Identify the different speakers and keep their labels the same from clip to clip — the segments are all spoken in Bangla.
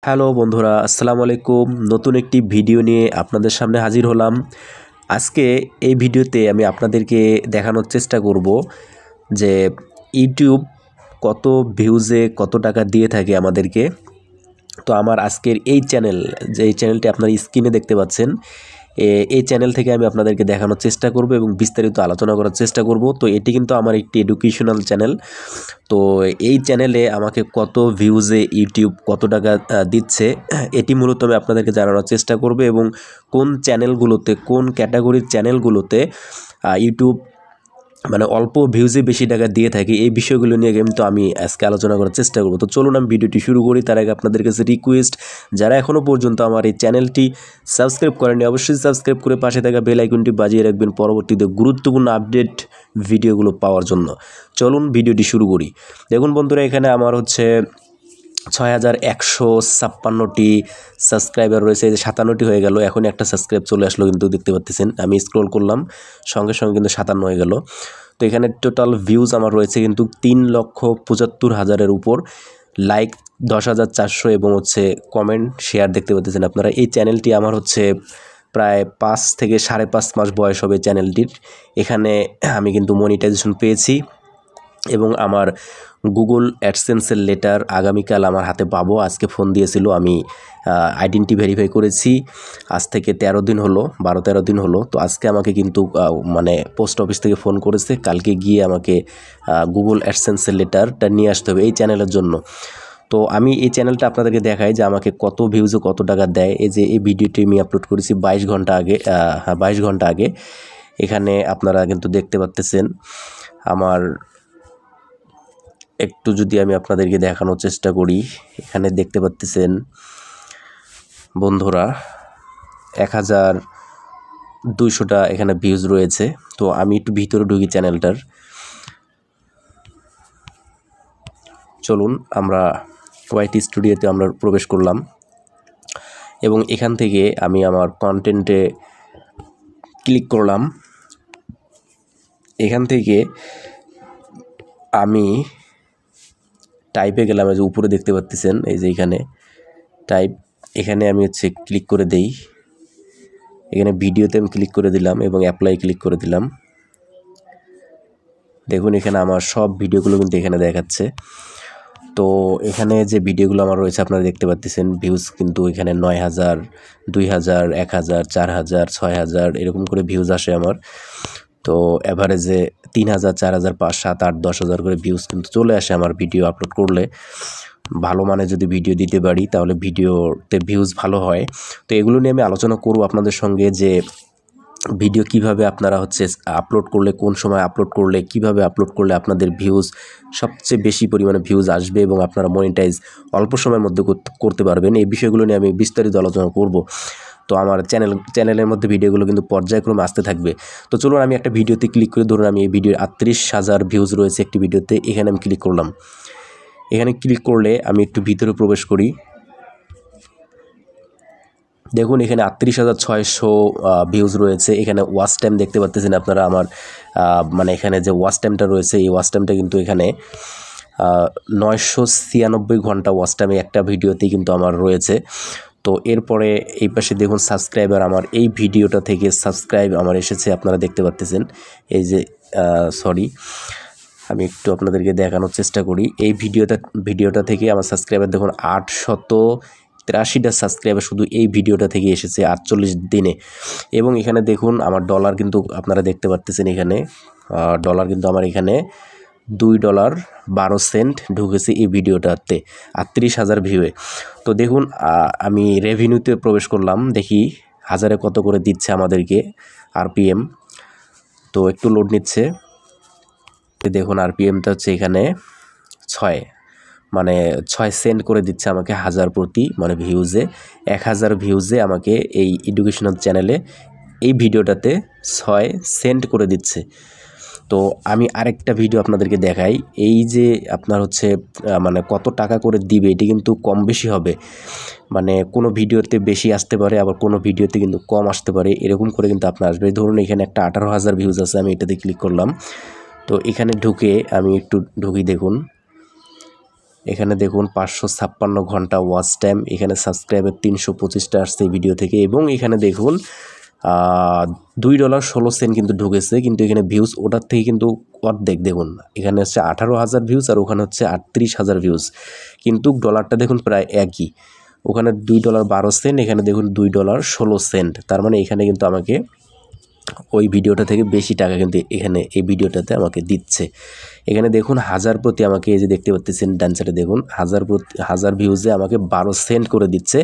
Speaker 1: হ্যালো বন্ধুরা, আসসালামু আলাইকুম। নতুন একটি ভিডিও নিয়ে আপনাদের সামনে হাজির হলাম। আজকে এই ভিডিওতে আমি আপনাদেরকে দেখানোর চেষ্টা করব যে ইউটিউব কত ভিউজে কত টাকা দিয়ে থাকে আমাদেরকে। তো আমার আজকের এই চ্যানেল, যে এই চ্যানেলটি আপনারা স্ক্রিনে দেখতে পাচ্ছেন, এই চ্যানেল থেকে আমি আপনাদেরকে দেখানোর চেষ্টা করব এবং বিস্তারিত আলোচনা করার চেষ্টা করব। তো এটি কিন্তু আমার একটি এডুকেশনাল চ্যানেল। তো এই চ্যানেলে আমাকে কত ভিউজে ইউটিউব কত টাকা দিচ্ছে, এটি মূলত আমি আপনাদেরকে জানানোর চেষ্টা করব এবং কোন চ্যানেলগুলোতে, কোন ক্যাটাগরির চ্যানেলগুলোতে ইউটিউব মানে অল্প ভিউজে বেশি টাকা দিয়ে থাকে, এই বিষয়গুলো নিয়ে কিন্তু আমি আজকে আলোচনা করার চেষ্টা করব। তো চলুন আমি ভিডিওটি শুরু করি। তার আগে আপনাদের কাছে রিকোয়েস্ট, যারা এখনও পর্যন্ত আমার এই চ্যানেলটি সাবস্ক্রাইব করেননি অবশ্যই সাবস্ক্রাইব করে পাশে থাকা বেল আইকনটি বাজিয়ে রাখবেন পরবর্তীতে গুরুত্বপূর্ণ আপডেট ভিডিওগুলো পাওয়ার জন্য। চলুন ভিডিওটি শুরু করি। দেখুন বন্ধুরা, এখানে আমার হচ্ছে 6156টি সাবস্ক্রাইবার রয়েছে। এই যে 57টি হয়ে গেল, এখন একটা সাবস্ক্রাইব চলে আসলো, কিন্তু দেখতে পাচ্ছেন আমি স্ক্রল করলাম সঙ্গে সঙ্গে কিন্তু 57 হয়ে গেল। তো এখানে টোটাল ভিউজ আমার রয়েছে কিন্তু 3,75,000-এর উপর, লাইক 10,400 এবং হচ্ছে কমেন্ট শেয়ার দেখতে পাচ্ছেন আপনারা। এই চ্যানেলটি আমার হচ্ছে প্রায় 5 থেকে 5.5 মাস বয়স হবে চ্যানেলটির। এখানে আমি কিন্তু মনিটাইজেশন পেয়েছি এবং আমার গুগল অ্যাডসেন্সের লেটার আগামীকাল আমার হাতে পাবো। আজকে ফোন দিয়েছিল, আমি আইডেন্টি ভেরিফাই করেছি। আজ থেকে 13 দিন হলো, 12-13 দিন হলো। তো আজকে আমাকে কিন্তু মানে পোস্ট অফিস থেকে ফোন করেছে, কালকে গিয়ে আমাকে গুগল অ্যাডসেন্সের লেটারটা নিয়ে আসতে হবে এই চ্যানেলের জন্য। তো আমি এই চ্যানেলটা আপনাদেরকে দেখাই যে আমাকে কত ভিউজে কত টাকা দেয়। এই যে এই ভিডিওটি আমি আপলোড করেছি 22 ঘন্টা আগে, 22 ঘন্টা আগে। এখানে আপনারা কিন্তু দেখতে পাচ্ছেন আমার, একটু যদি আমি আপনাদেরকে দেখানোর চেষ্টা করি, এখানে দেখতে পাচ্ছেন বন্ধুরা 1200টা এখানে ভিউজ রয়েছে। তো আমি একটু ভিতরে ঢুকি চ্যানেলটার। চলুন আমরা ওয়াইটি স্টুডিওতে আমরা প্রবেশ করলাম এবং এখান থেকে আমি আমার কন্টেন্টে ক্লিক করলাম। এখান থেকে আমি টাইপে গেলাম, এই যে উপরে দেখতে পাচ্ছেন, এই যে এখানে টাইপ, এখানে আমি হচ্ছে ক্লিক করে দেই। এখানে ভিডিওতে আমি ক্লিক করে দিলাম এবং অ্যাপ্লাই ক্লিক করে দিলাম। দেখুন এখানে আমার সব ভিডিওগুলো কিন্তু এখানে দেখাচ্ছে। তো এখানে যে ভিডিওগুলো আমার রয়েছে আপনারা দেখতে পাচ্ছেন, ভিউজ কিন্তু এখানে 9,000, 2,000, 1,000, 4,000, 6,000 এরকম করে ভিউজ আসে আমার। তো অ্যাভারেজে 3,000, 4,000, 5, 7, 8, 10,000 করে ভিউজ কিন্তু চলে আসে আমার ভিডিও আপলোড করলে। ভালো মানে যদি ভিডিও দিতে পারি তাহলে ভিডিওতে ভিউজ ভালো হয়। তো এগুলো নিয়ে আমি আলোচনা করব আপনাদের সঙ্গে, যে ভিডিও কিভাবে আপনারা হচ্ছে আপলোড করলে, কোন সময় আপলোড করলে, কিভাবে আপলোড করলে আপনাদের ভিউজ সবচেয়ে বেশি পরিমাণে ভিউজ আসবে এবং আপনারা মনিটাইজ অল্প সময়ের মধ্যে করতে পারবেন। এই বিষয়গুলো নিয়ে আমি বিস্তারিত আলোচনা করব। তো আমার চ্যানেলের মধ্যে ভিডিওগুলো কিন্তু পর্যায়ক্রমে আসতে থাকবে। তো চলুন আমি একটা ভিডিওতে ক্লিক করে, ধরুন আমি এই ভিডিওর 38,000 ভিউজ রয়েছে একটি ভিডিওতে, এখানে আমি ক্লিক করলাম। এখানে ক্লিক করলে আমি একটু ভিতরে প্রবেশ করি। দেখুন এখানে 38,600 ভিউজ রয়েছে। এখানে ওয়াচ টাইম দেখতে পাচ্ছেন আপনারা আমার, মানে এখানে যে ওয়াচ টাইমটা রয়েছে, এই ওয়াচ টাইমটা কিন্তু এখানে 996 ঘন্টা ওয়াচ টাইমে একটা ভিডিওতেই কিন্তু আমার রয়েছে। তো এরপরে এই পাশে দেখুন সাবস্ক্রাইবার, আমার এই ভিডিওটা থেকে সাবস্ক্রাইব আমার এসেছে, আপনারা দেখতে পাচ্ছেন। এই যে সরি, আমি একটু আপনাদেরকে দেখানোর চেষ্টা করি। এই ভিডিওটা থেকে আমার সাবস্ক্রাইবার দেখুন 883টা সাবস্ক্রাইবার শুধু এই ভিডিওটা থেকে এসেছে 48 দিনে। এবং এখানে দেখুন আমার ডলার কিন্তু আপনারা দেখতে পাচ্ছেন, এখানে ডলার কিন্তু আমার এখানে $2.12 ঢুকেছে এই ভিডিওটাতে 38,000 ভিউয়ে। তো দেখুন আমি রেভিনিউতে প্রবেশ করলাম, দেখি হাজারে কত করে দিচ্ছে আমাদেরকে আরপিএম। তো একটু লোড নিচ্ছে। দেখুন আরপিএমটা হচ্ছে এখানে 6, মানে 6 সেন্ট করে দিচ্ছে আমাকে 1000 প্রতি, মানে ভিউজে 1000 ভিউজে আমাকে এই এডুকেশনাল চ্যানেলে এই ভিডিওটাতে 6 সেন্ট করে দিচ্ছে। তো আমি আরেকটা ভিডিও আপনাদেরকে দেখাই। এই যে আপনার হচ্ছে মানে কত টাকা করে দিবে, এটি কিন্তু কম বেশি হবে, মানে কোনো ভিডিওতে বেশি আসতে পারে, আবার কোনো ভিডিওতে কিন্তু কম আসতে পারে, এরকম করে কিন্তু আপনার আসবে। ধরুন এখানে একটা 18,000 ভিউজ আছে, আমি এটাতে ক্লিক করলাম। তো এখানে ঢুকে আমি একটু ঢুকি, দেখুন এখানে দেখুন 556 ঘন্টা ওয়াচ টাইম, এখানে সাবস্ক্রাইবার 325টা আসছে এই ভিডিও থেকে, এবং এখানে দেখুন $2.16 কিন্তু ঢুকেছে, কিন্তু এখানে ভিউজ ওটার থেকে কিন্তু অর্ধেক। দেখুন এখানে হচ্ছে 18,000 ভিউজ আর ওখানে হচ্ছে 38,000 ভিউজ, কিন্তু ডলারটা দেখুন প্রায় একই। ওখানে $2.12, এখানে দেখুন $2.16। তার মানে এখানে কিন্তু আমাকে ওই ভিডিওটা থেকে বেশি টাকা কিন্তু এখানে এই ভিডিওটাতে আমাকে দিচ্ছে। এখানে দেখুন 1000 প্রতি আমাকে, এই যে দেখতে পাচ্ছেন ডান সাইডে দেখুন 1000 ভিউজে আমাকে 12 সেন্ট করে দিচ্ছে।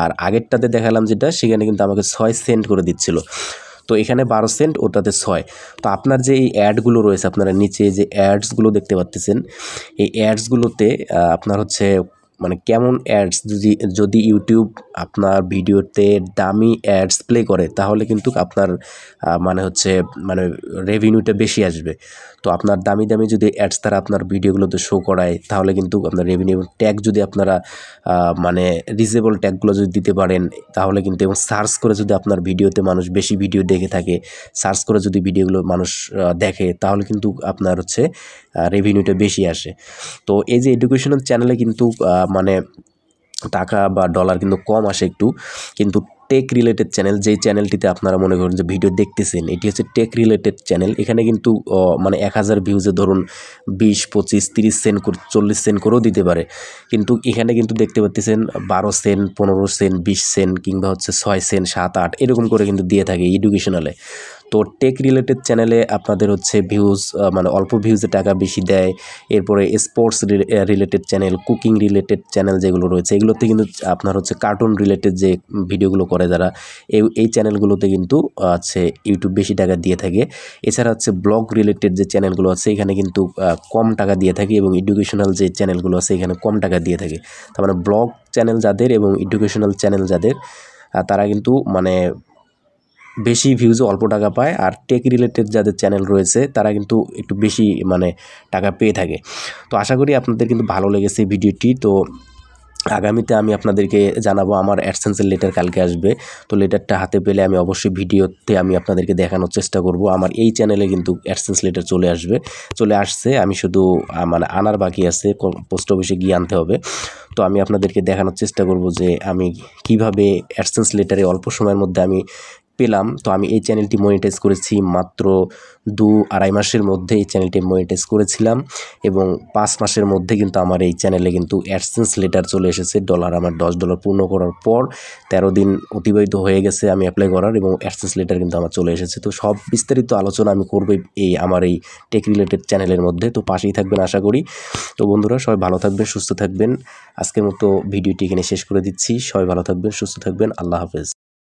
Speaker 1: আর আগেরটাতে দেখালাম যেটা, সেখানে কিন্তু আমাকে 6 সেন্ট করে দিচ্ছিল। তো এখানে 12 সেন্ট, ওটাতে 6। তো আপনার যে এই অ্যাডগুলো রয়েছে, আপনারা নিচে যে অ্যাডসগুলো দেখতে পাচ্ছেন, এই অ্যাডসগুলোতে আপনার হচ্ছে মানে কেমন অ্যাডস, যদি ইউটিউব আপনার ভিডিওতে দামি অ্যাডস প্লে করে, তাহলে কিন্তু আপনার মানে হচ্ছে মানে রেভিনিউটা বেশি আসবে। তো আপনার দামি দামি যদি অ্যাডস তারা আপনার ভিডিওগুলোতে শো করায়, তাহলে কিন্তু আপনার রেভিনিউ ট্যাগ যদি আপনারা মানে রিজনেবল ট্যাগগুলো যদি দিতে পারেন, তাহলে কিন্তু, এবং সার্চ করে যদি আপনার ভিডিওতে মানুষ বেশি ভিডিও দেখে থাকে, সার্চ করে যদি ভিডিওগুলো মানুষ দেখে, তাহলে কিন্তু আপনার হচ্ছে রেভিনিউটা বেশি আসে। তো এই যে এডুকেশনাল চ্যানেলে কিন্তু মানে টাকা বা ডলার কিন্তু কম আসে একটু, কিন্তু টেক রিলেটেড চ্যানেল, যেই চ্যানেলটিতে আপনারা মনে করেন যে ভিডিও দেখতেছেন, এটি হচ্ছে টেক রিলেটেড চ্যানেল, এখানে কিন্তু মানে 1000 ভিউজে ধরুন 20, 25, 30 সেন্ট 40 সেন্ট করেও দিতে পারে, কিন্তু এখানে কিন্তু দেখতে পাচ্ছেন 12 সেন্ট, 15 সেন্ট, 20 সেন্ট, কিংবা হচ্ছে 6 সেন্ট, 7, 8 এরকম করে কিন্তু দিয়ে থাকে এডুকেশনালে। তো টেক রিলেটেড চ্যানেলে আপনাদের হচ্ছে ভিউজ মানে অল্প ভিউজে টাকা বেশি দেয়। এরপরে sports related channel, cooking related channel যেগুলো রয়েছে, এগুলোতে কিন্তু আপনার হচ্ছে কার্টুন রিলেটেড যে ভিডিওগুলো করে যারা, এই চ্যানেলগুলোতে কিন্তু আছে ইউটিউব বেশি টাকা দিয়ে থাকে। এছাড়া হচ্ছে ব্লগ রিলেটেড যে চ্যানেলগুলো আছে, এখানে কিন্তু কম টাকা দিয়ে থাকে, এবং এডুকেশনাল যে চ্যানেলগুলো আছে এখানে কম টাকা দিয়ে থাকে। তার মানে ব্লগ চ্যানেল যাদের এবং এডুকেশনাল চ্যানেল যাদের, তারা কিন্তু মানে বেশি ভিউজে অল্প টাকা পায়, আর টেক রিলেটেড যাদের চ্যানেল রয়েছে তারা কিন্তু একটু বেশি মানে টাকা পেয়ে থাকে। তো আশা করি আপনাদের কিন্তু ভালো লেগেছে ভিডিওটি। তো আগামীতে আমি আপনাদেরকে জানাবো, আমার অ্যাডসেন্সের লেটার কালকে আসবে। তো লেটারটা হাতে পেলে আমি অবশ্যই ভিডিওতে আমি আপনাদেরকে দেখানোর চেষ্টা করব। আমার এই চ্যানেলে কিন্তু অ্যাডসেন্স লেটার চলে আসছে, আমি শুধু মানে আনার বাকি আছে, পোস্ট অফিসে গিয়ে আনতে হবে। তো আমি আপনাদেরকে দেখানোর চেষ্টা করব যে আমি কিভাবে অ্যাডসেন্স লেটারে অল্প সময়ের মধ্যে আমি পেলাম। তো আমি এই চ্যানেলটি মনিটাইজ করেছি মাত্র 2-2.5 মাসের মধ্যে এই চ্যানেলটি মনিটাইজ করেছিলাম, এবং 5 মাসের মধ্যে কিন্তু আমার এই চ্যানেলে কিন্তু অ্যাডসেন্স লেটার চলে এসেছে। আমার $10 পূর্ণ করার পর 13 দিন অতিবাহিত হয়ে গেছে আমি অ্যাপ্লাই করার, এবং অ্যাডসেন্স লেটার কিন্তু আমার চলে এসেছে। তো সব বিস্তারিত আলোচনা আমি করব আমার এই টেক রিলেটেড চ্যানেলের মধ্যে। তো পাশেই থাকবেন আশা করি। তো বন্ধুরা, সবাই ভালো থাকবেন, সুস্থ থাকবেন। আজকের মতো ভিডিওটি এখানে শেষ করে দিচ্ছি। সবাই ভালো থাকবেন, সুস্থ থাকবেন। আল্লাহ হাফেজ।